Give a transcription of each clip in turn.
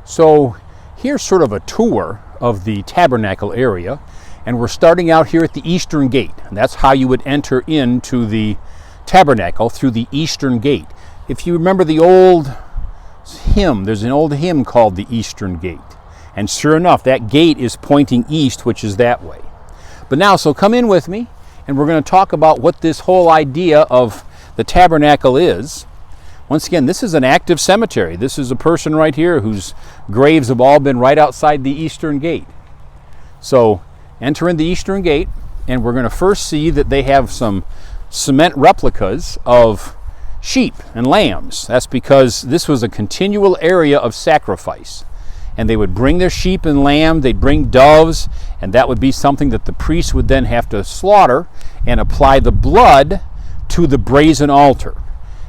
So here's sort of a tour of the Tabernacle area, and we're starting out here at the Eastern Gate, and that's how you would enter into the Tabernacle, through the Eastern Gate. If you remember the old hymn, there's an old hymn called the Eastern Gate, and sure enough, that gate is pointing east, which is that way. But now, so come in with me, and we're going to talk about what this whole idea of the Tabernacle is. Once again, this is an active cemetery. This is a person right here whose graves have all been right outside the Eastern Gate. So enter in the Eastern Gate, and we're going to first see that they have some cement replicas of sheep and lambs. That's because this was a continual area of sacrifice. And they would bring their sheep and lamb, they'd bring doves, and that would be something that the priests would then have to slaughter and apply the blood to the brazen altar.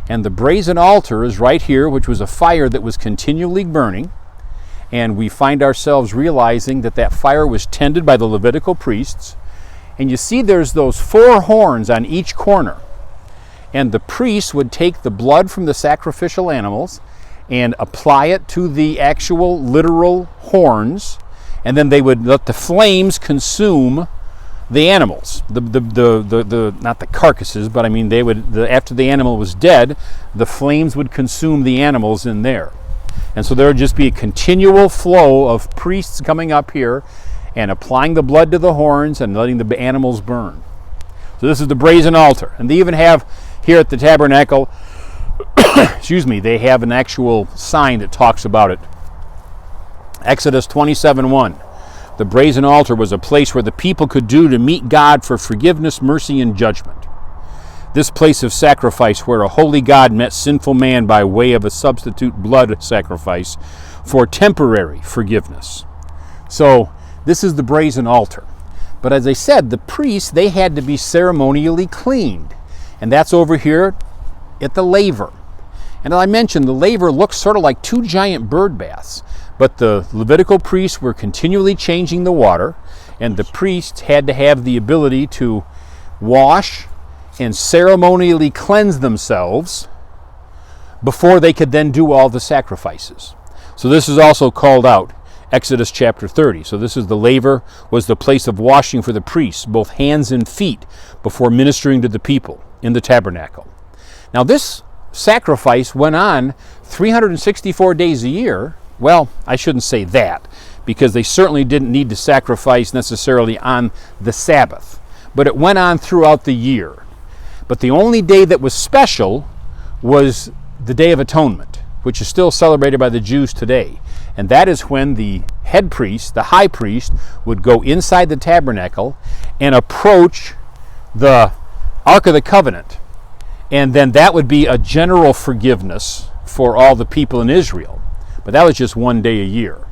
And the brazen altar is right here, which was a fire that was continually burning. And we find ourselves realizing that that fire was tended by the Levitical priests. And you see there's those 4 horns on each corner. And the priests would take the blood from the sacrificial animals and apply it to the actual literal horns. And then they would let the flames consume the animals, the not the carcasses, but I mean they would, after the animal was dead, the flames would consume the animals in there. And so there would just be a continual flow of priests coming up here and applying the blood to the horns and letting the animals burn. So this is the brazen altar. And they even have here at the Tabernacle, excuse me, they have an actual sign that talks about it. Exodus 27:1. The brazen altar was a place where the people could do to meet God for forgiveness, mercy, and judgment. This place of sacrifice where a holy God met sinful man by way of a substitute blood sacrifice for temporary forgiveness. So this is the brazen altar. But as I said, the priests, they had to be ceremonially cleaned. And that's over here at the laver. And as I mentioned, the laver looks sort of like 2 giant bird baths. But the Levitical priests were continually changing the water, and the priests had to have the ability to wash and ceremonially cleanse themselves before they could then do all the sacrifices. So this is also called out, Exodus chapter 30. So this is the laver, was the place of washing for the priests, both hands and feet, before ministering to the people in the tabernacle. Now this sacrifice went on 364 days a year. Well, I shouldn't say that, because they certainly didn't need to sacrifice necessarily on the Sabbath. But it went on throughout the year. But the only day that was special was the Day of Atonement, which is still celebrated by the Jews today. And that is when the head priest, the high priest, would go inside the tabernacle and approach the Ark of the Covenant. And then that would be a general forgiveness for all the people in Israel. But that was just one day a year.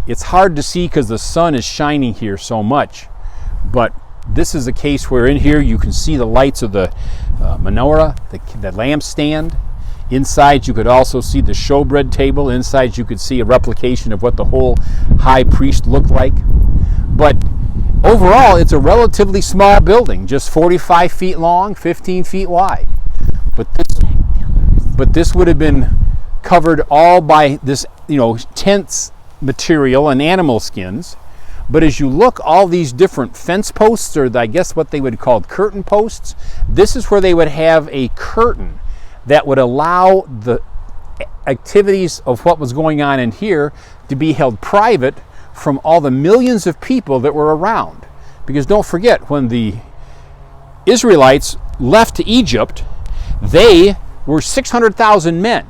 It's hard to see because the sun is shining here so much. But this is a case where in here you can see the lights of the menorah, the lampstand. Inside you could also see the showbread table. Inside you could see a replication of what the whole high priest looked like. But overall, it's a relatively small building, just 45 feet long, 15 feet wide. But this would have been covered all by this, tents material and animal skins. But as you look, all these different fence posts, or I guess what they would call curtain posts, this is where they would have a curtain that would allow the activities of what was going on in here to be held private from all the millions of people that were around. Because don't forget, when the Israelites left to Egypt, they were 600,000 men,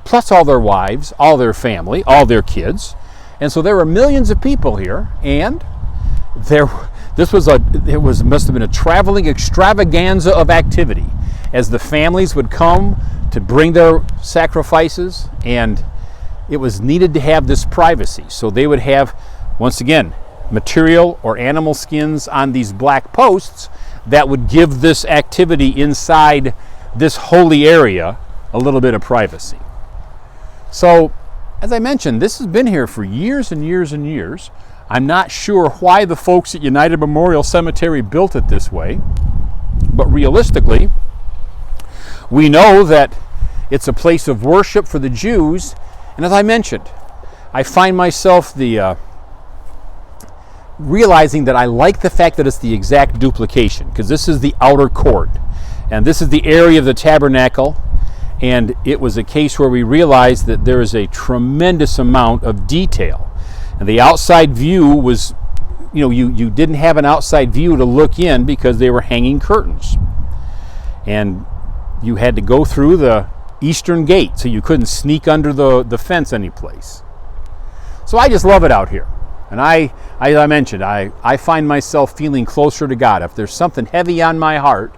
plus all their wives, all their family, all their kids. And so there were millions of people here, and must have been a traveling extravaganza of activity as the families would come to bring their sacrifices, and it was needed to have this privacy. So they would have, once again, material or animal skins on these black posts that would give this activity inside this holy area a little bit of privacy. So, as I mentioned, this has been here for years and years and years. I'm not sure why the folks at United Memorial Cemetery built it this way, but realistically, we know that it's a place of worship for the Jews, and as I mentioned, I find myself realizing that I like the fact that it's the exact duplication, because this is the outer court and this is the area of the tabernacle, and it was a case where we realized that there is a tremendous amount of detail, and the outside view was, you didn't have an outside view to look in because they were hanging curtains, and you had to go through the eastern gate, so you couldn't sneak under the fence any place. So I just love it out here. And as I mentioned, I find myself feeling closer to God. If there's something heavy on my heart,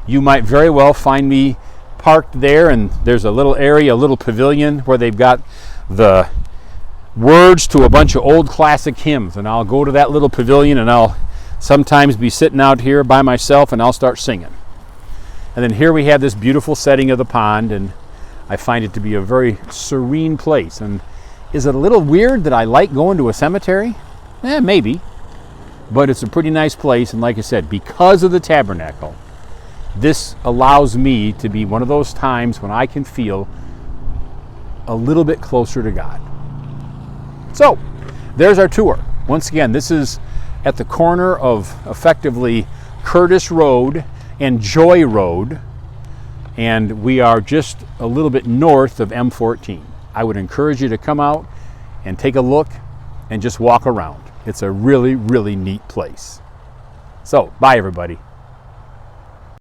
you might very well find me parked there, and there's a little area, a little pavilion where they've got the words to a bunch of old classic hymns, and I'll go to that little pavilion and I'll sometimes be sitting out here by myself and I'll start singing. And then here we have this beautiful setting of the pond, and I find it to be a very serene place. And is it a little weird that I like going to a cemetery? Maybe. But it's a pretty nice place, and like I said, because of the tabernacle, this allows me to be one of those times when I can feel a little bit closer to God. So, there's our tour. Once again, this is at the corner of effectively Curtis Road and Joy Road, and we are just a little bit north of M14. I would encourage you to come out and take a look and just walk around. It's a really, really neat place. So, bye everybody.